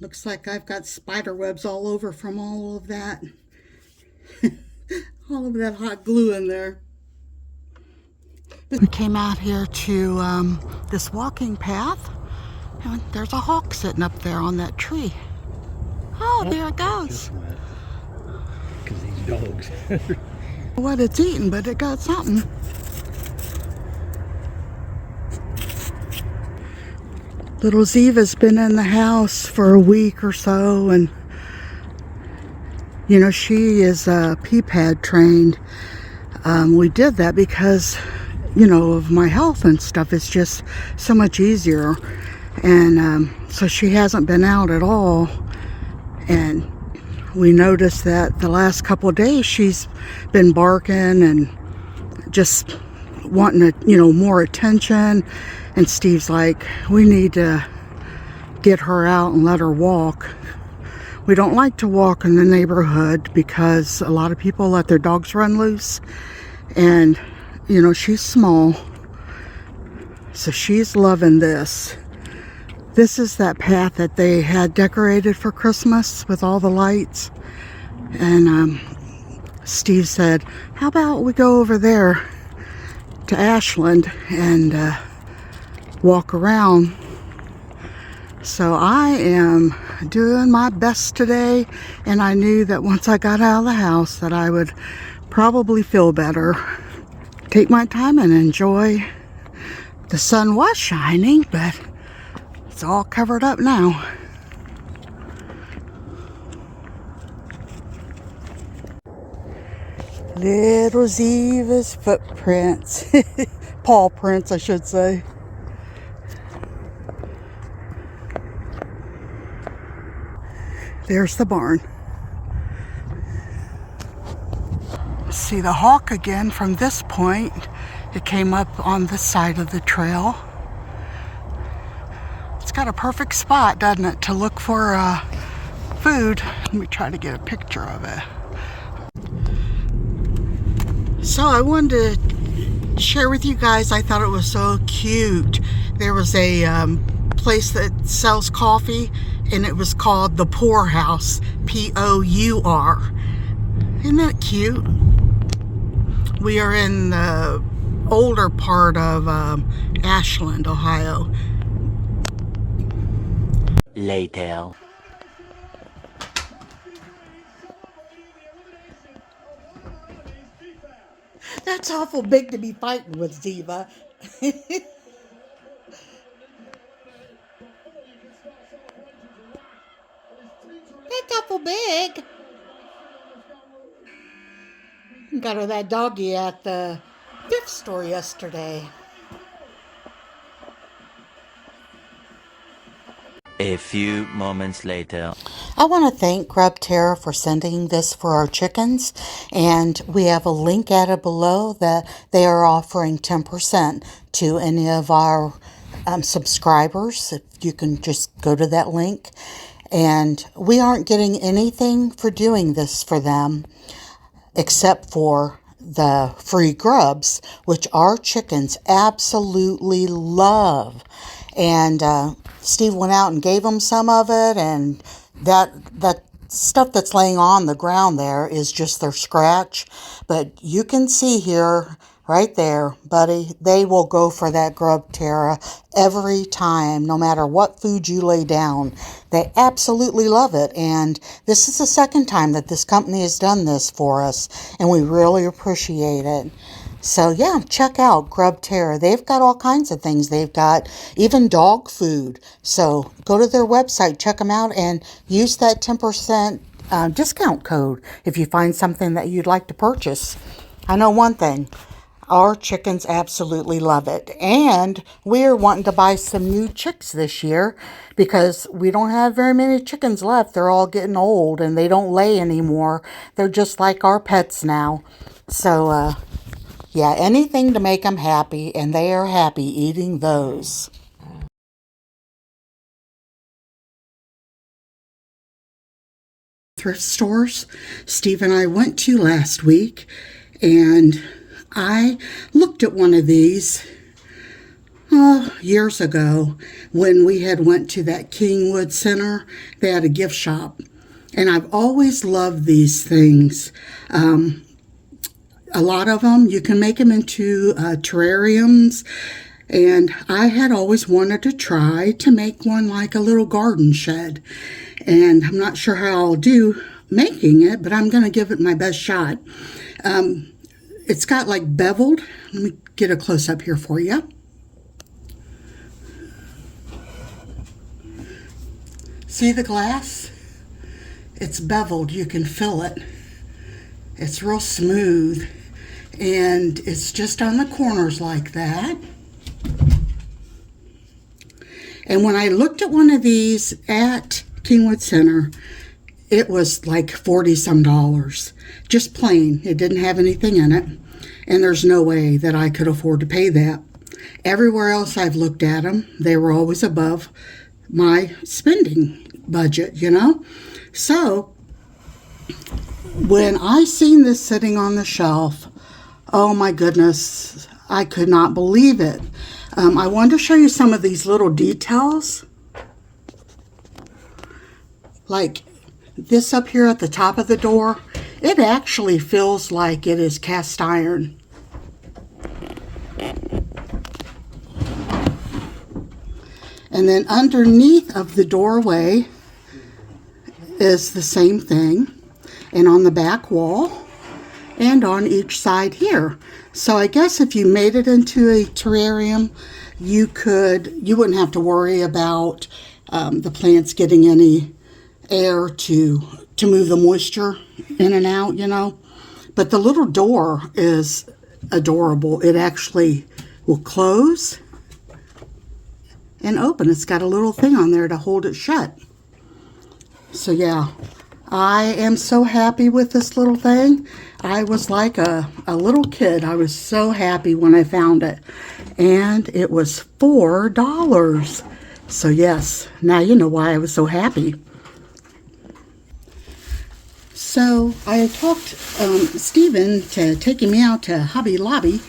Looks like I've got spider webs all over from all of that. All of that hot glue in there. We came out here to this walking path, and there's a hawk sitting up there on that tree. Oh, there it goes. Because these dogs. What it's eating, but it got something. Little Ziva's been in the house for a week or so, and you know, she is pee pad trained. We did that because, you know, of my health and stuff. It's just so much easier. And so she hasn't been out at all. And we noticed that the last couple of days she's been barking and just wanting to, you know, more attention. And Steve's like, we need to get her out and let her walk. We don't like to walk in the neighborhood because a lot of people let their dogs run loose. And, you know, she's small. So she's loving this. This is that path that they had decorated for Christmas with all the lights. And Steve said, how about we go over there to Ashland and walk around. So I am doing my best today, and I knew that once I got out of the house that I would probably feel better. Take my time and enjoy. The sun was shining, but it's all covered up now. Little Ziva's footprints. Paw prints, I should say. There's the barn. See the hawk again from this point. It came up on the side of the trail. It's got a perfect spot, doesn't it, to look for food. Let me try to get a picture of it. So I wanted to share with you guys, I thought it was so cute. There was a place that sells coffee, and it was called the Pour House, P-O-U-R. Isn't that cute? We are in the older part of Ashland, Ohio. Later. That's awful big to be fighting with, Ziva. That's awful big. Got her that doggy at the thrift store yesterday. A few moments later. I want to thank Grubterra for sending this for our chickens, and we have a link added below that they are offering 10% to any of our subscribers. If you can just go to that link. And we aren't getting anything for doing this for them except for the free grubs, which our chickens absolutely love. And Steve went out and gave them some of it, and that stuff that's laying on the ground there is just their scratch. But you can see here, right there, buddy, they will go for that Grubterra every time, no matter what food you lay down. They absolutely love it, and this is the second time that this company has done this for us, and we really appreciate it. So yeah, check out Grubterra. They've got all kinds of things. They've got even dog food. So go to their website, check them out, and use that 10% discount code if you find something that you'd like to purchase. I know one thing. Our chickens absolutely love it. And we're wanting to buy some new chicks this year because we don't have very many chickens left. They're all getting old and they don't lay anymore. They're just like our pets now. So, yeah, anything to make them happy, and they are happy eating those. Thrift stores Steve and I went to last week, and I looked at one of these. years ago when we had went to that Kingwood Center. They had a gift shop, and I've always loved these things. A lot of them, you can make them into terrariums, and I had always wanted to try to make one like a little garden shed, and I'm not sure how I'll do making it, but I'm going to give it my best shot. It's got like beveled. Let me get a close-up here for you. See the glass? It's beveled. You can feel it. It's real smooth, and it's just on the corners like that. And when I looked at one of these at Kingwood Center, it was like $40 some, just plain. It didn't have anything in it, and there's no way that I could afford to pay that. Everywhere else I've looked at them, they were always above my spending budget, you know? So when I seen this sitting on the shelf, oh my goodness, I could not believe it. I wanted to show you some of these little details. Like this up here at the top of the door, it actually feels like it is cast iron. And then underneath of the doorway is the same thing, and on the back wall and on each side here. So I guess if you made it into a terrarium, you wouldn't have to worry about the plants getting any air to move the moisture in and out, you know. But the little door is adorable. It actually will close and open. It's got a little thing on there to hold it shut. So yeah, I am so happy with this little thing. I was like a little kid. I was so happy when I found it. And it was $4. So yes, now you know why I was so happy. So I talked Stephen to taking me out to Hobby Lobby,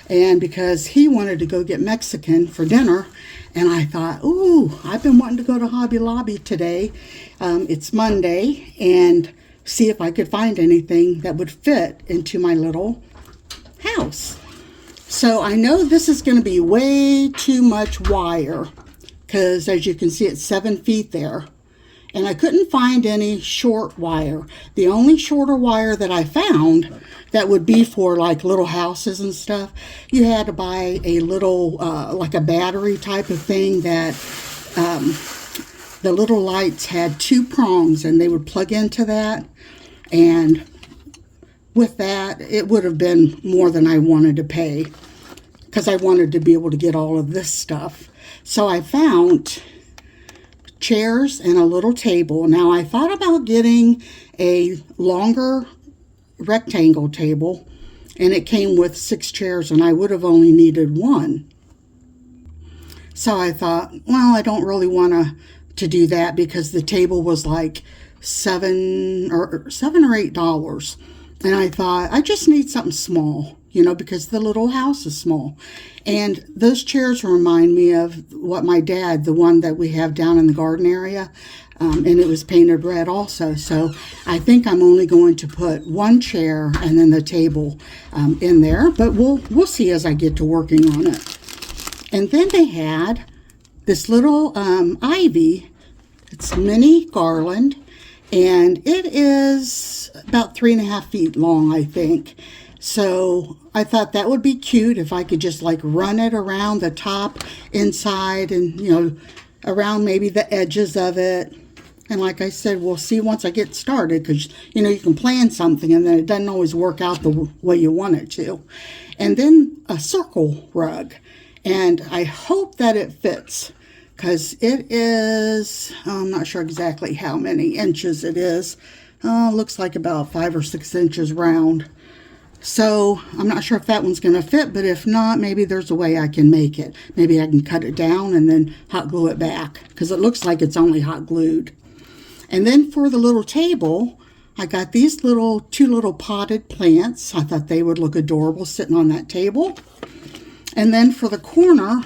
and because he wanted to go get Mexican for dinner. And I thought, ooh, I've been wanting to go to Hobby Lobby today. It's Monday, and see if I could find anything that would fit into my little house. So I know this is going to be way too much wire, because as you can see, it's 7 feet there. And I couldn't find any short wire. The only shorter wire that I found that would be for like little houses and stuff, you had to buy a little, like a battery type of thing that the little lights had 2 prongs, and they would plug into that. And with that, it would have been more than I wanted to pay, because I wanted to be able to get all of this stuff. So I found chairs and a little table. Now I thought about getting a longer rectangle table, and it came with 6 chairs, and I would have only needed 1. So I thought, well, I don't really want to do that, because the table was like $7 or $8. And I thought, I just need something small, you know, because the little house is small. And those chairs remind me of what my dad, the one that we have down in the garden area, and it was painted red also. So I think I'm only going to put 1 chair and then the table in there, but we'll see as I get to working on it. And then they had this little ivy. It's mini garland, and it is about 3.5 feet long, I think. So I thought that would be cute if I could just like run it around the top, inside, and, you know, around maybe the edges of it. And like I said, we'll see once I get started, because, you know, you can plan something and then it doesn't always work out the way you want it to. And then a circle rug. And I hope that it fits, because it is, I'm not sure exactly how many inches it is. Looks like about 5 or 6 inches round. So I'm not sure if that one's going to fit, but if not, maybe there's a way I can make it. Maybe I can cut it down and then hot glue it back, because it looks like it's only hot glued. And then for the little table, I got these 2 little potted plants. I thought they would look adorable sitting on that table. And then for the corner,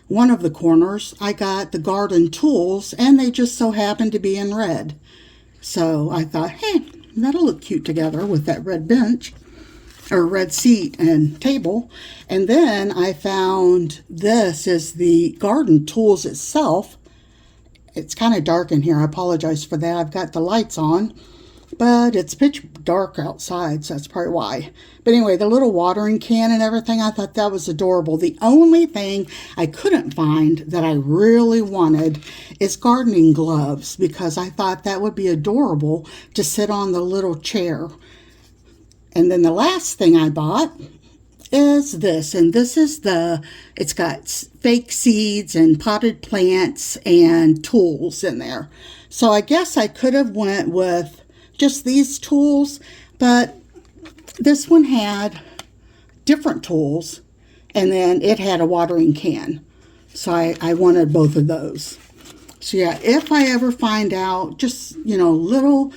one of the corners, I got the garden tools, and they just so happened to be in red. So I thought, hey, that'll look cute together with that red bench, or red seat and table. And then I found this is the garden tools itself. It's kind of dark in here. I apologize for that. I've got the lights on, but it's pitch dark outside, so that's probably why. But anyway, the little watering can and everything, I thought that was adorable. The only thing I couldn't find that I really wanted is gardening gloves, because I thought that would be adorable to sit on the little chair. And then the last thing I bought is this, and this is it's got fake seeds and potted plants and tools in there. So I guess I could have went with just these tools, but this one had different tools, and then it had a watering can. So I wanted both of those. So yeah, if I ever find out just, little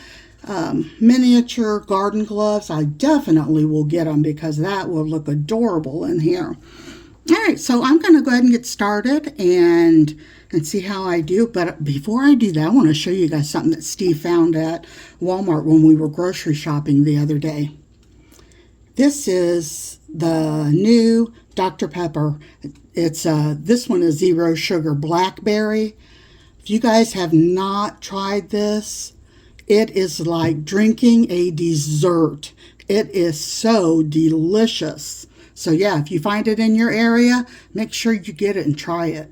miniature garden gloves, I definitely will get them, because that will look adorable in here. All right, so I'm going to go ahead and get started and see how I do. But before I do that, I want to show you guys something that Steve found at Walmart when we were grocery shopping the other day. This is the new Dr. Pepper. It's this one is zero sugar blackberry. If you guys have not tried this, it is like drinking a dessert. It is so delicious. So yeah, if you find it in your area, make sure you get it and try it.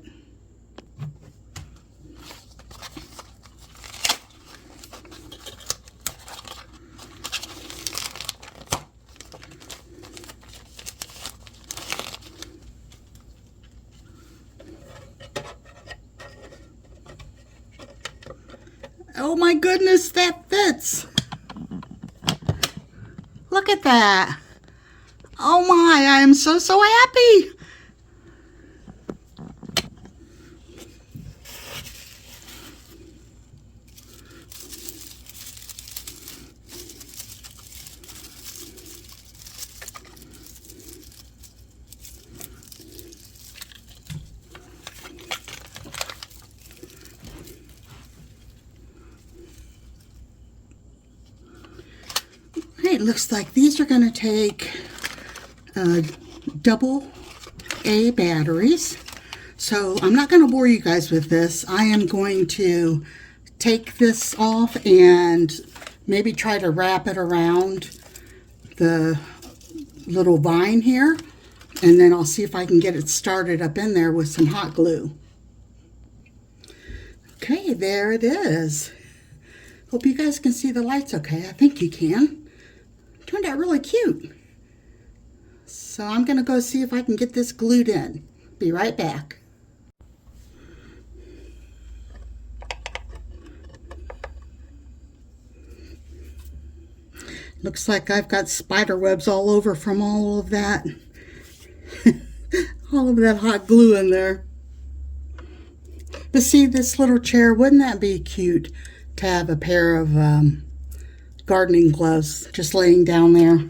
Oh my goodness, that fits. Look at that. Oh my, I am so happy. It looks like these are going to take double A batteries. So I'm not going to bore you guys with this. I am going to take this off and maybe try to wrap it around the little vine here. And then I'll see if I can get it started up in there with some hot glue. Okay, there it is. Hope you guys can see the lights okay. I think you can. Turned out really cute. So I'm going to go see if I can get this glued in. Be right back. Looks like I've got spider webs all over from all of that. All of that hot glue in there. But see, this little chair, wouldn't that be cute to have a pair of gardening gloves just laying down there?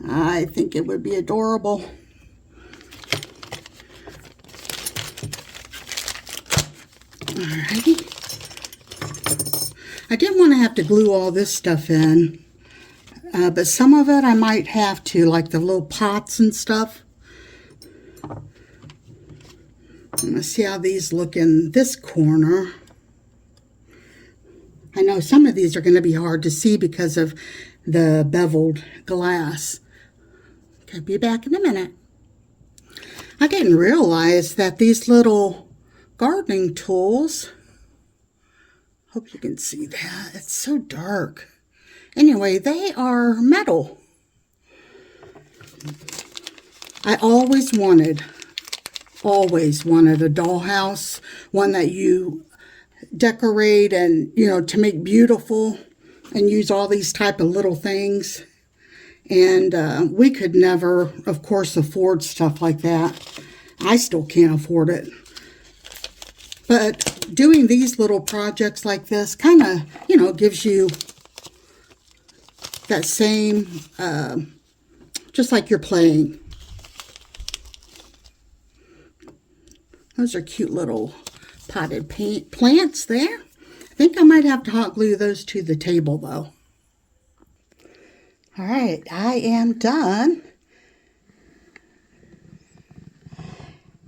I think it would be adorable. Alrighty. I didn't want to have to glue all this stuff in, but some of it I might have to, like the little pots and stuff. Let's see how these look in this corner. I know some of these are going to be hard to see because of the beveled glass. Okay, be back in a minute. I didn't realize that these little gardening tools, hope you can see that, it's so dark. Anyway, they are metal. I always wanted a dollhouse, one that you decorate and, to make beautiful and use all these type of little things. And we could never, of course, afford stuff like that. I still can't afford it. But doing these little projects like this kind of, gives you that same, just like you're playing. Those are cute little potted plants there. I think I might have to hot glue those to the table though. All right, I am done.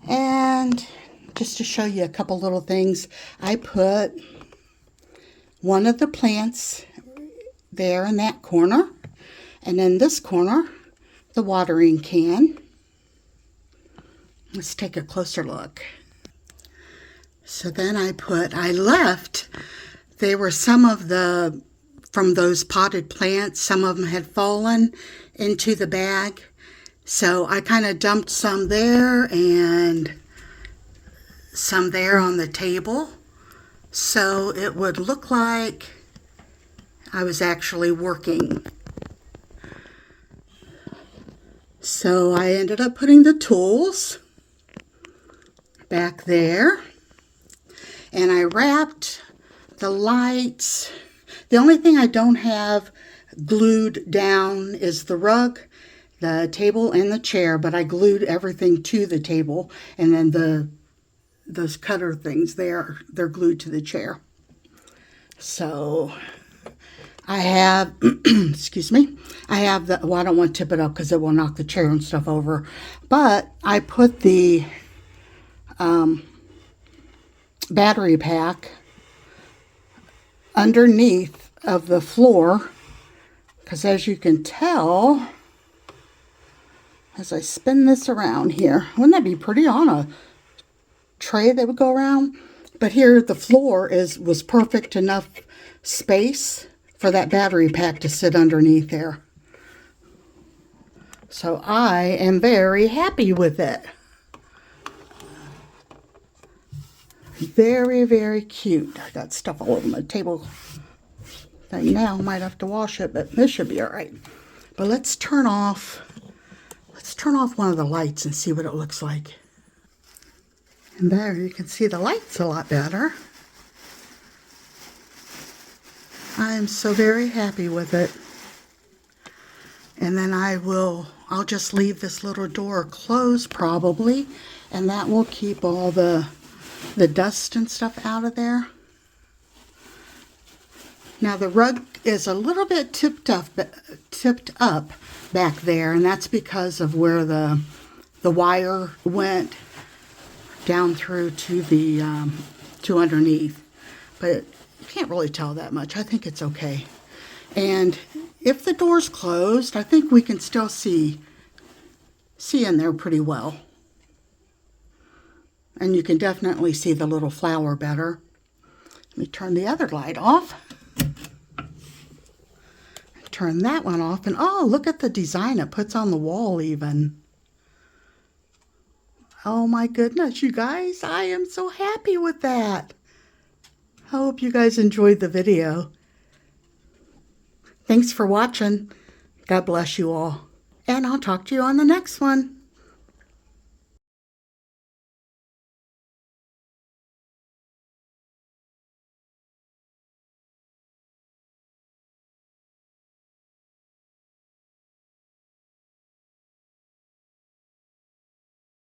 And just to show you a couple little things, I put one of the plants there in that corner, and in this corner, the watering can. Let's take a closer look. So then I left, they were some of the, from those potted plants, some of them had fallen into the bag. So I kind of dumped some there and some there on the table. So it would look like I was actually working. So I ended up putting the tools back there. And I wrapped the lights. The only thing I don't have glued down is the rug, the table, and the chair, but I glued everything to the table, and then those cutter things they're glued to the chair. So I have, excuse me, I have the, well, I don't want to tip it up because it will knock the chair and stuff over, but I put the battery pack underneath of the floor, because as you can tell, as I spin this around here, wouldn't that be pretty on a tray that would go around? But here the floor was perfect enough space for that battery pack to sit underneath there. So I am very happy with it. Very, very cute. I got stuff all over my table thing now. Might have to wash it, but this should be all right. But let's turn off one of the lights and see what it looks like. And there you can see the lights a lot better. I am so very happy with it. And then I'll just leave this little door closed probably, and that will keep all the dust and stuff out of there. Now the rug is a little bit tipped up back there, and that's because of where the wire went down through to the to underneath. But you can't really tell that much. I think it's okay. And if the door's closed, I think we can still see in there pretty well. And you can definitely see the little flower better. Let me turn the other light off. Turn that one off, and oh, look at the design it puts on the wall even. Oh my goodness, you guys, I am so happy with that. I hope you guys enjoyed the video. Thanks for watching. God bless you all. And I'll talk to you on the next one.